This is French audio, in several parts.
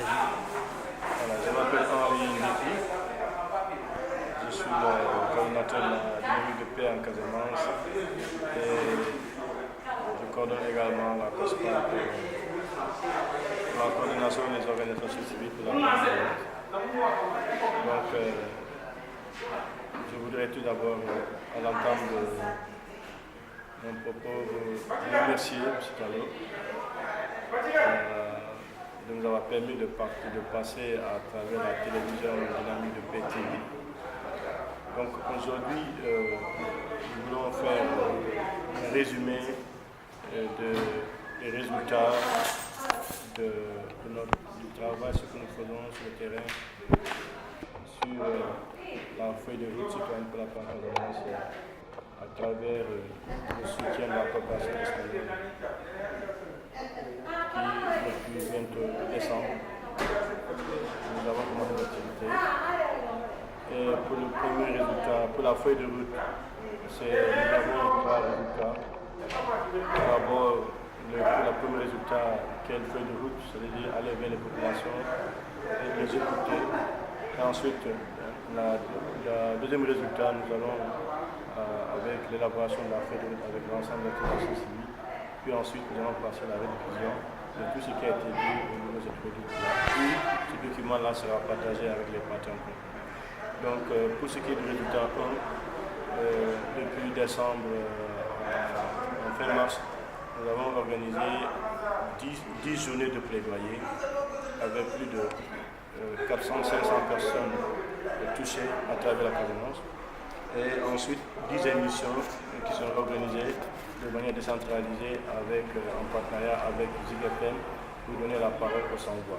Voilà, je m'appelle Henri Ndeki. Je suis le coordinateur de la dynamique de paix en Casamance et je coordonne également la COSPAC, la coordination des organisations civiles pour la paix. Donc, je voudrais tout d'abord, à l'entame de mon propos, vous remercier, M. Tallo, de nous avoir permis de passer à travers la télévision Dynamique de paix TV. Donc aujourd'hui, nous voulons faire un résumé des résultats du travail, ce que nous faisons sur le terrain, sur la feuille de route citoyenne pour la paix en Casamance, à travers le soutien de la coopération espagnole, qui, depuis 20 décembre, nous avons commencé l'activité. Et pour le premier résultat, pour la feuille de route, nous avons 3 résultats. D'abord, pour le premier résultat, quelle feuille de route, c'est-à-dire aller vers les populations et les écouter. Et ensuite, le deuxième résultat, nous allons, avec l'élaboration de la feuille de route avec l'ensemble des populations civiles, puis ensuite nous allons passer à la révision de tout ce qui a été dit au niveau de cette feuille de route. Puis, ce document-là sera partagé avec les parties en compte. Donc, pour ce qui est du résultat 1, depuis décembre, en fin mars, nous avons organisé 10 journées de plaidoyer avec plus de 400-500 personnes touchées à travers la Casamance. Et ensuite, 10 émissions qui sont organisées de manière décentralisée en partenariat avec ZigFM pour donner la parole aux sans-voix.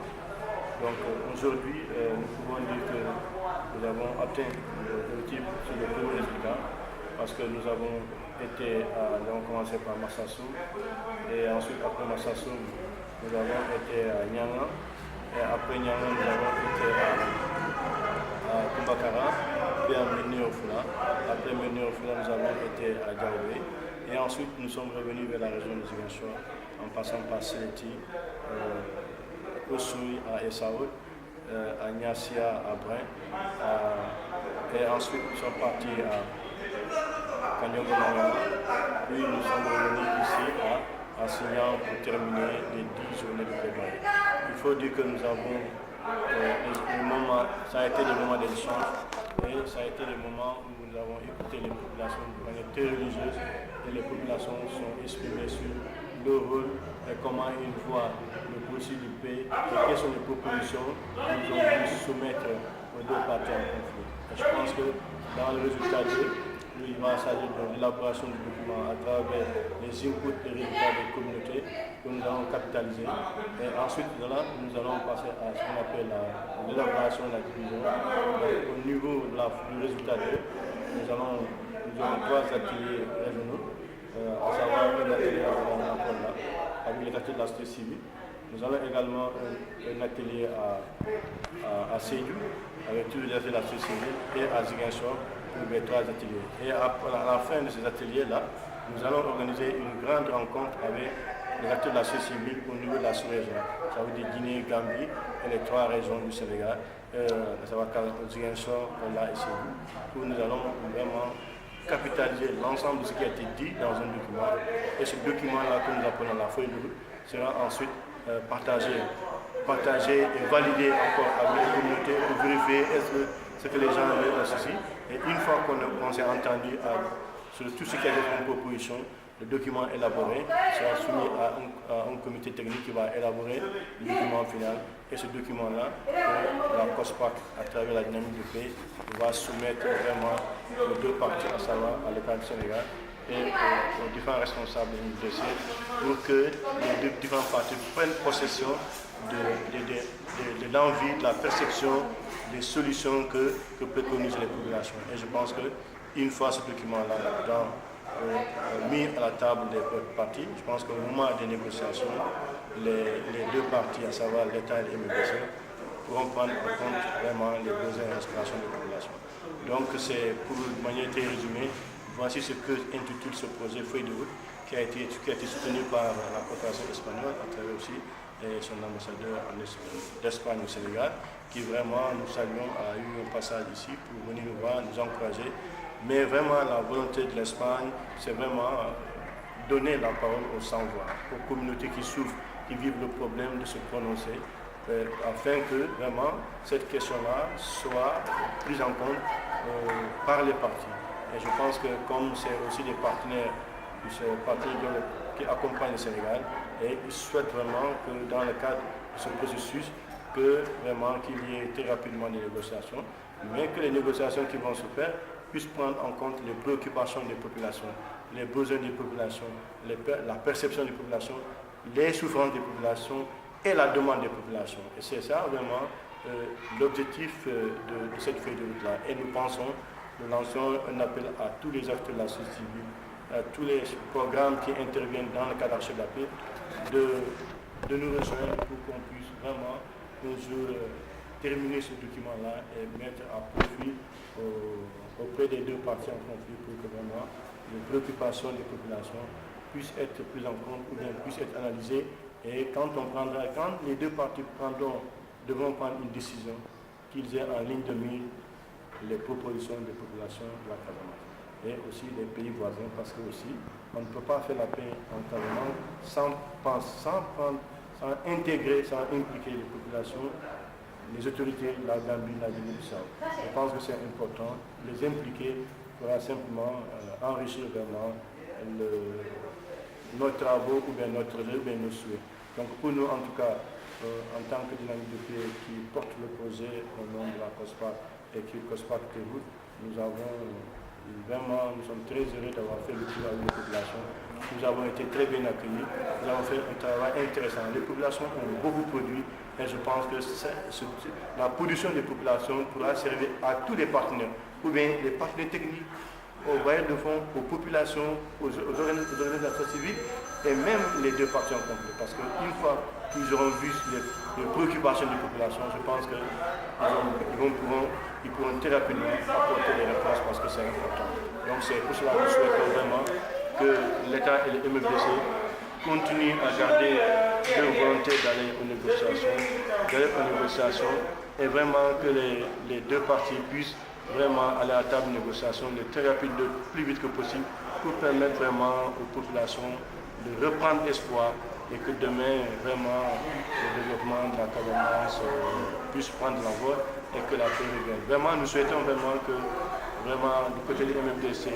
Donc aujourd'hui, nous pouvons dire que nous avons atteint l'objectif sur le premier résultat parce que nous avons commencé par Massassou et ensuite après Massassou, nous avons été à Nyanga et après Nyanga, nous avons été à Kumbakara, puis à Ménéofula. Après Ménéofula, nous avons été à Diaoé et ensuite nous sommes revenus vers la région de Ziguinchor en passant par Séléti, Oussouy à Essaoud, à Niassia à Brin, et ensuite nous sommes partis à Kanyongo, puis nous sommes revenus ici à Signan pour terminer les 10 journées de plaidoyer. Il faut dire que nous avons ça a été des moments d'échange et ça a été des moments où nous avons écouté les populations de manière très religieuse et les populations sont exprimées sur le rôle et comment ils voient le processus de paix et quelles sont les propositions qu'ils ont pu soumettre aux deux parties en conflit. Et je pense que dans le résultat 2, il va s'agir de l'élaboration du document à travers les inputs et résultats des communautés que nous allons capitaliser. Et ensuite, nous allons passer à ce qu'on appelle l'élaboration de la division. Au niveau du résultat 2, nous avons 3 ateliers régionaux, à savoir un atelier avec les acteurs de la société civile. Nous avons également un atelier à Sédhiou avec tous les acteurs de la société civile et à Ziguinchor pour les 3 ateliers. Et à la fin de ces ateliers-là, nous allons organiser une grande rencontre avec les acteurs de la société civile au niveau de la sous-région. Ça veut dire Guinée, Gambie et les 3 régions du Sénégal, à savoir Ziguinchor, Kola et Sédhiou, où nous allons vraiment capitaliser l'ensemble de ce qui a été dit dans un document. Et ce document-là que nous appelons la feuille de route sera ensuite partagé et validé encore avec les communautés pour vérifier ce que les gens veulent dans ceci. Et une fois qu'on s'est entendu sur tout ce qui a été une proposition, le document élaboré sera soumis à un comité technique qui va élaborer le document final. Et ce document-là, la COSPAC, à travers la dynamique de paix, va soumettre vraiment aux deux parties, à savoir à l'État du Sénégal et aux différents responsables du dossier, pour que les différentes parties prennent possession de l'envie, de la perception des solutions que préconisent les populations. Et je pense qu'une fois ce document-là mis à la table des parties, je pense qu'au moment des négociations, les deux parties, à savoir l'État et l'MDC, pourront prendre en compte vraiment les besoins et l'aspiration des populations. Donc c'est pour de manière très résumée, voici ce que intitule ce projet feuille de route qui a été soutenu par la coopération espagnole à travers aussi et son ambassadeur d'Espagne au Sénégal, qui vraiment, nous saluons, a eu un passage ici pour venir nous voir, nous encourager. Mais vraiment, la volonté de l'Espagne, c'est vraiment donner la parole aux sans-voix, aux communautés qui souffrent, qui vivent le problème, de se prononcer, afin que vraiment cette question-là soit prise en compte par les partis. Et je pense que comme c'est aussi des partenaires qui accompagnent le Sénégal, et ils souhaitent vraiment que dans le cadre de ce processus, que vraiment qu'il y ait très rapidement des négociations, mais que les négociations qui vont se faire puissent prendre en compte les préoccupations des populations, les besoins des populations, la perception des populations, les souffrances des populations et la demande des populations. Et c'est ça vraiment l'objectif de cette feuille de route-là. Et nous lançons un appel à tous les acteurs de la société civile, à tous les programmes qui interviennent dans le cadre de la paix, de nous rejoindre pour qu'on puisse vraiment un jour terminer ce document-là et mettre à profit auprès des deux parties en conflit pour que vraiment les préoccupations des populations puissent être prises en compte ou bien puissent être analysées. Et quand les deux parties devront prendre une décision, qu'ils aient en ligne de mire les propositions des populations de la Casamance et aussi des pays voisins, parce que aussi on ne peut pas faire la paix en Casamance sans intégrer, sans impliquer les populations, les autorités, la Gambie, la Guinée-Bissau. Je pense que c'est important. Les impliquer fera simplement enrichir vraiment nos travaux ou bien notre rêve ou bien nos souhaits. Donc pour nous, en tout cas, en tant que dynamique de paix qui porte le projet au nom de la COSPAC et qui COSPAC Téroute, nous sommes très heureux d'avoir fait le tour avec les populations. Nous avons été très bien accueillis, nous avons fait un travail intéressant. Les populations ont beaucoup produit et je pense que la production des populations pourra servir à tous les partenaires, ou bien les partenaires techniques, aux bailleurs de fonds, aux populations, aux organisations civiles et même les deux parties en conflit. Parce qu'une fois qu'ils auront vu les préoccupations des populations, je pense qu'ils pourront très rapidement apporter des réponses parce que c'est important. Donc c'est pour cela que nous souhaitons vraiment que l'État et le MFDC continuent à garder leur volonté d'aller aux négociations et vraiment que les deux parties puissent vraiment aller à la table de négociation le très rapide, le plus vite que possible pour permettre vraiment aux populations de reprendre espoir et que demain vraiment le développement de la Casamance puisse prendre la voie et que la paix revienne. Vraiment, nous souhaitons vraiment que du côté des MFDC,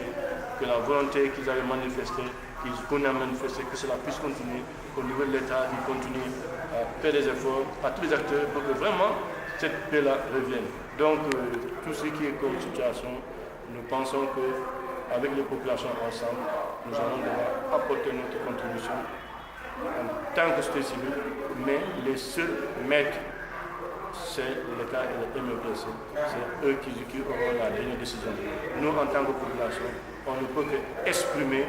que la volonté qu'ils avaient manifestée, que cela puisse continuer au niveau de l'État, qu'ils continuent à faire des efforts à tous les acteurs pour que vraiment cette paix-là revienne. Donc, tout ce qui est comme situation, nous pensons qu'avec les populations ensemble, nous allons devoir apporter notre contribution en tant que société civile, mais les seuls maîtres, c'est l'État et le MFDC. C'est eux qui auront la dernière décision. Nous, en tant que population, on ne peut qu'exprimer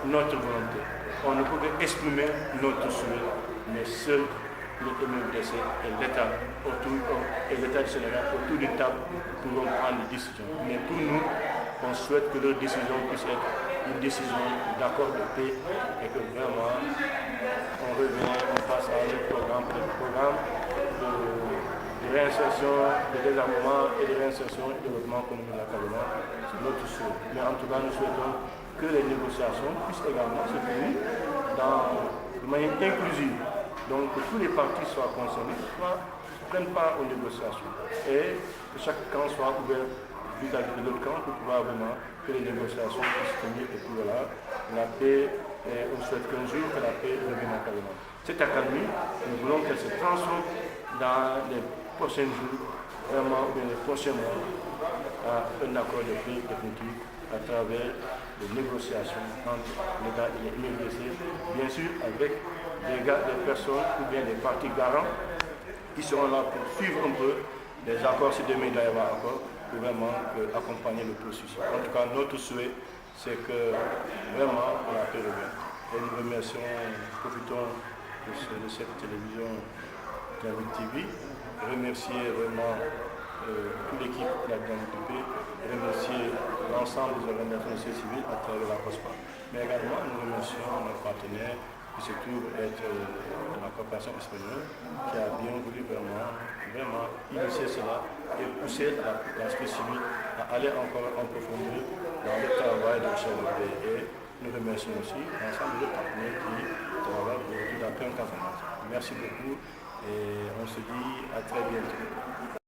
notre volonté. On ne peut qu'exprimer notre souhait, mais seul le MFDC et l'État du Sénégal autour d'une table pourront prendre des décisions. Mais pour nous, on souhaite que leur décision puisse être une décision d'accord de paix et que vraiment on revienne, on passe à un programme de réinsertion, de désarmement et de réinsertion et de développement économique de la Casamance. C'est notre souhait. Mais en tout cas, nous souhaitons que les négociations puissent également se tenir de manière inclusive. Donc que tous les partis soient concernés, ne prennent part aux négociations et que chaque camp soit ouvert vis-à-vis de l'autre camp pour pouvoir vraiment que les négociations puissent tenir. Et puis voilà, la paix, on souhaite qu'un jour que la paix revienne à Casamance. Cette accalmie, nous voulons qu'elle se transforme dans les prochains jours, vraiment, ou bien les prochains mois, à un accord de paix définitif à travers les négociations entre l'État et les MFDC, bien sûr avec des personnes ou bien des partis garants qui seront là pour suivre un peu les accords, si demain il doit y avoir accord, pour vraiment accompagner le processus. En tout cas, notre souhait, c'est que vraiment la paix revienne. Et nous remercions, profitons de cette télévision Dynamique TV, remercier vraiment toute l'équipe de la Dynamique TV, remercier l'ensemble des organisations de société civile à travers la COSPAC. Mais également, nous remercions nos partenaires, qui se trouve être la coopération espagnole, qui a bien voulu vraiment initier cela et pousser la société civile à aller encore en profondeur dans le travail de recherche de paix. Et nous remercions aussi l'ensemble des partenaires qui travaillent pour la paix en Casamance. Merci beaucoup et on se dit à très bientôt.